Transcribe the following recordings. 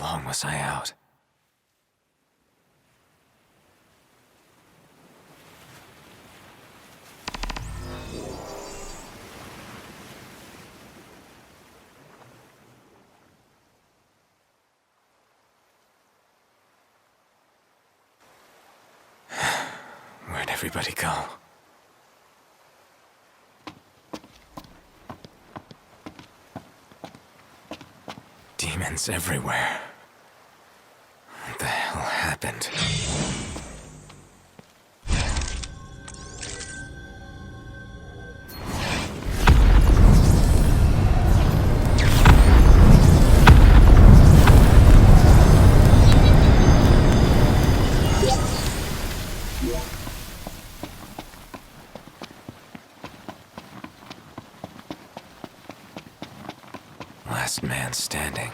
long was I out? Where'd everybody go? Demons everywhere. What the hell happened? Last man standing.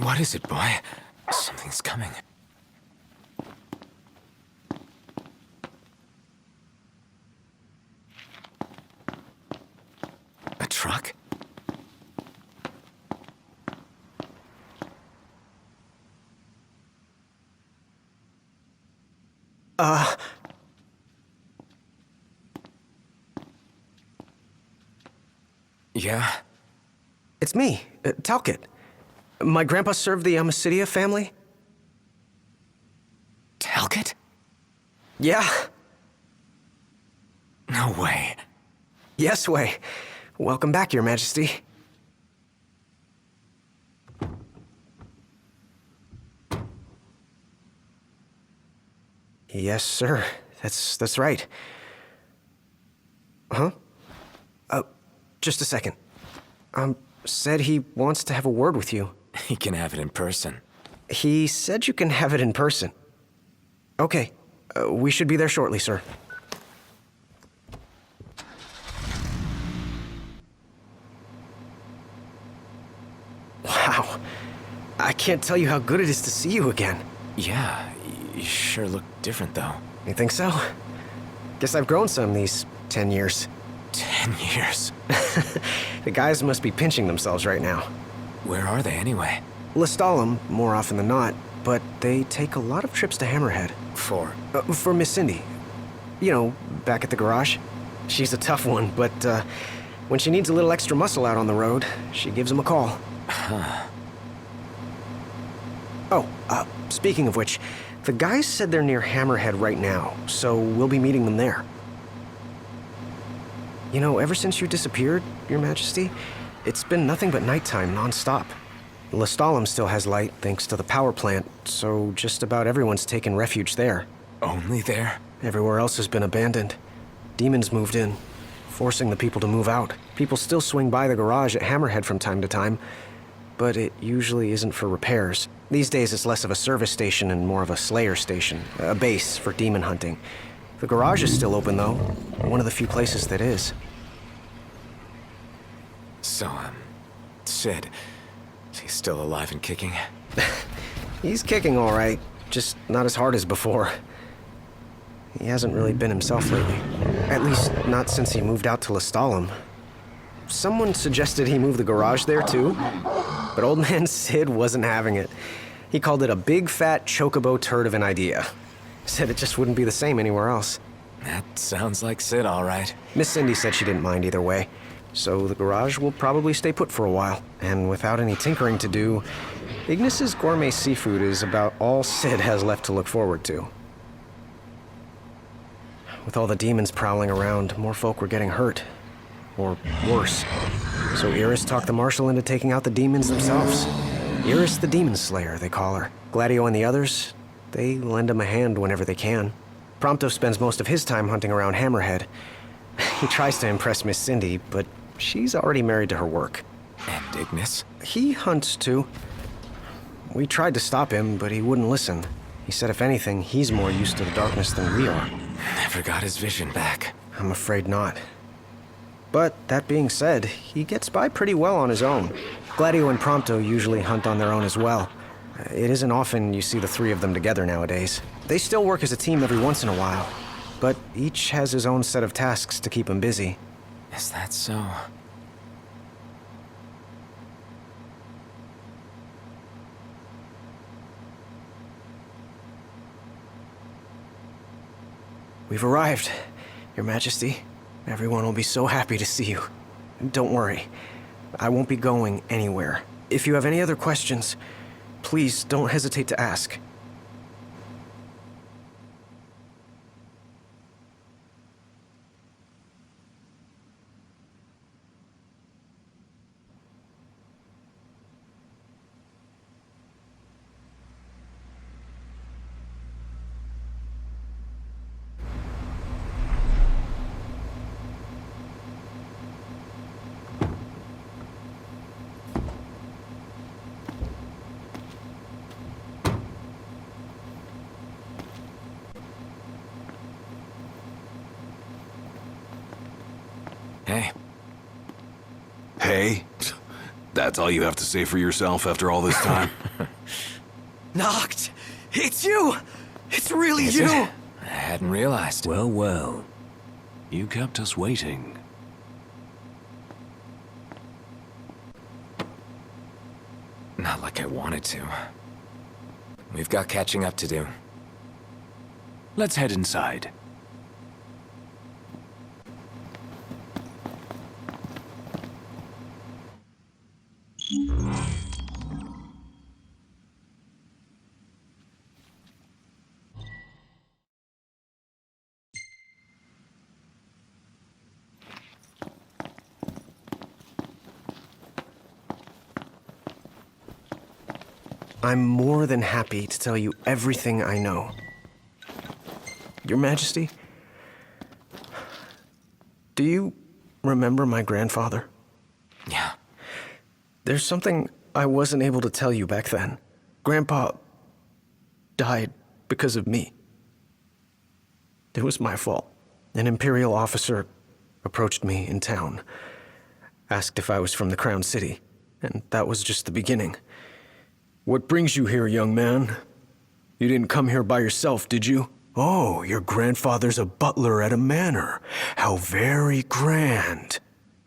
What is it, boy? Something's coming. A truck? Yeah? It's me, Talcott. My grandpa served the Amicidia family. Talcott? Yeah. No way. Yes way. Welcome back, Your Majesty. Yes, sir. That's right. Huh? Just a second. Said he wants to have a word with you. He can have it in person. He said you can have it in person. Okay. We should be there shortly, sir. Wow. I can't tell you how good it is to see you again. Yeah, you sure look different, though. You think so? Guess I've grown some these 10 years. 10 years. The guys must be pinching themselves right now. Where are they, anyway? Lestalem, more often than not, but they take a lot of trips to Hammerhead. For Miss Cindy. You know, back at the garage. She's a tough one, but when she needs a little extra muscle out on the road, she gives him a call. Huh. Oh, speaking of which, the guys said they're near Hammerhead right now, so we'll be meeting them there. You know, ever since you disappeared, Your Majesty, it's been nothing but nighttime nonstop. Lestalem still has light thanks to the power plant, so just about everyone's taken refuge there. Only there? Everywhere else has been abandoned. Demons moved in, forcing the people to move out. People still swing by the garage at Hammerhead from time to time, but it usually isn't for repairs. These days it's less of a service station and more of a slayer station, a base for demon hunting. The garage is still open, though. One of the few places that is. So, Sid, he's still alive and kicking? He's kicking all right, just not as hard as before. He hasn't really been himself lately. At least, not since he moved out to Lestalem. Someone suggested he move the garage there, too. But old man Sid wasn't having it. He called it a big, fat, chocobo turd of an idea. Said it just wouldn't be the same anywhere else. That sounds like Sid, all right. Miss Cindy said she didn't mind either way. So the garage will probably stay put for a while. And without any tinkering to do, Ignis's gourmet seafood is about all Sid has left to look forward to. With all the demons prowling around, more folk were getting hurt. Or worse. So Iris talked the Marshal into taking out the demons themselves. Iris the Demon Slayer, they call her. Gladio and the others, they lend him a hand whenever they can. Prompto spends most of his time hunting around Hammerhead. He tries to impress Miss Cindy, but she's already married to her work. And Ignis? He hunts too. We tried to stop him, but he wouldn't listen. He said if anything, he's more used to the darkness than we are. Never got his vision back. I'm afraid not. But that being said, he gets by pretty well on his own. Gladio and Prompto usually hunt on their own as well. It isn't often you see the three of them together nowadays. They still work as a team every once in a while, but each has his own set of tasks to keep him busy. Is that so? We've arrived, Your Majesty. Everyone will be so happy to see you. Don't worry, I won't be going anywhere. If you have any other questions, please don't hesitate to ask. Hey. Hey? That's all you have to say for yourself after all this time? Knocked! It's you! It's really Is you! it? I hadn't realized. Well, well. You kept us waiting. Not like I wanted to. We've got catching up to do. Let's head inside. I'm more than happy to tell you everything I know. Your Majesty, do you remember my grandfather? Yeah. There's something I wasn't able to tell you back then. Grandpa died because of me. It was my fault. An Imperial officer approached me in town, asked if I was from the Crown City, and that was just the beginning. What brings you here, young man? You didn't come here by yourself, did you? Oh, your grandfather's a butler at a manor. How very grand.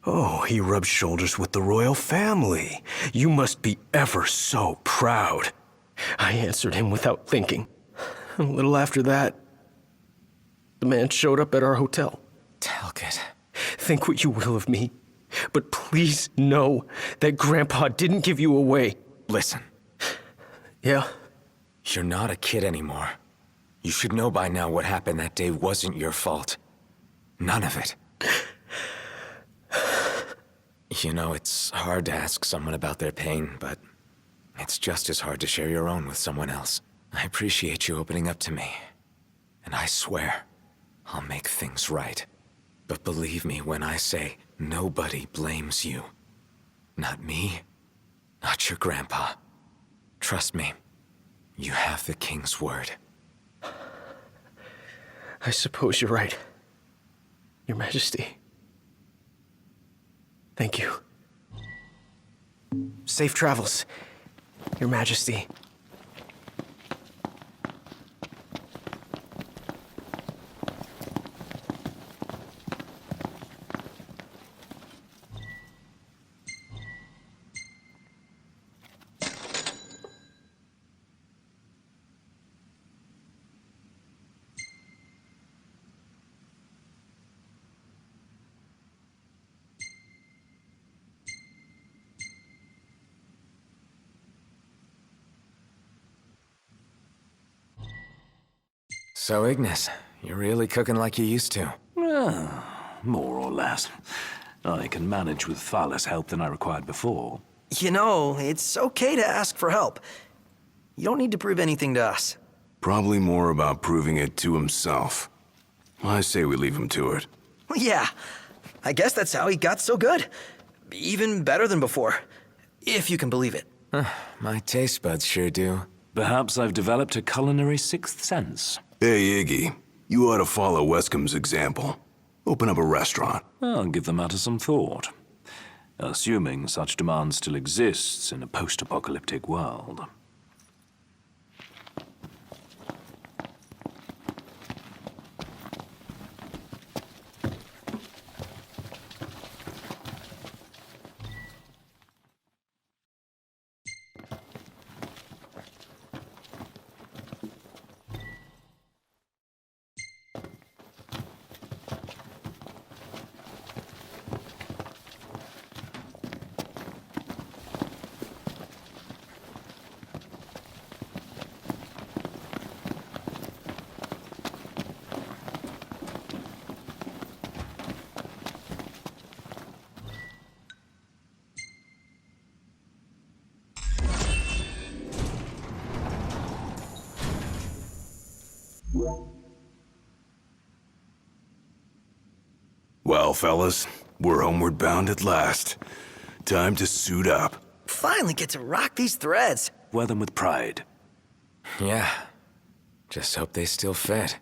Oh, he rubs shoulders with the royal family. You must be ever so proud. I answered him without thinking. A little after that, the man showed up at our hotel. Talcott. Think what you will of me, but please know that Grandpa didn't give you away. Listen, Yeah? you're not a kid anymore. You should know by now what happened that day wasn't your fault. None of it. You know, it's hard to ask someone about their pain, but it's just as hard to share your own with someone else. I appreciate you opening up to me, and I swear I'll make things right. But believe me when I say nobody blames you. Not me, not your grandpa. Trust me, you have the king's word. I suppose you're right. Your Majesty. Thank you. Safe travels, Your Majesty. So, Ignis, you're really cooking like you used to. More or less. I can manage with far less help than I required before. You know, it's okay to ask for help. You don't need to prove anything to us. Probably more about proving it to himself. I say we leave him to it. Well, yeah, I guess that's how he got so good. Even better than before, if you can believe it. My taste buds sure do. Perhaps I've developed a culinary sixth sense. Hey, Iggy. You ought to follow Wescom's example. Open up a restaurant. I'll give the matter some thought. Assuming such demand still exists in a post-apocalyptic world. Well, fellas, we're homeward bound at last. Time to suit up. Finally get to rock these threads. Wear them with pride. Yeah. Just hope they still fit.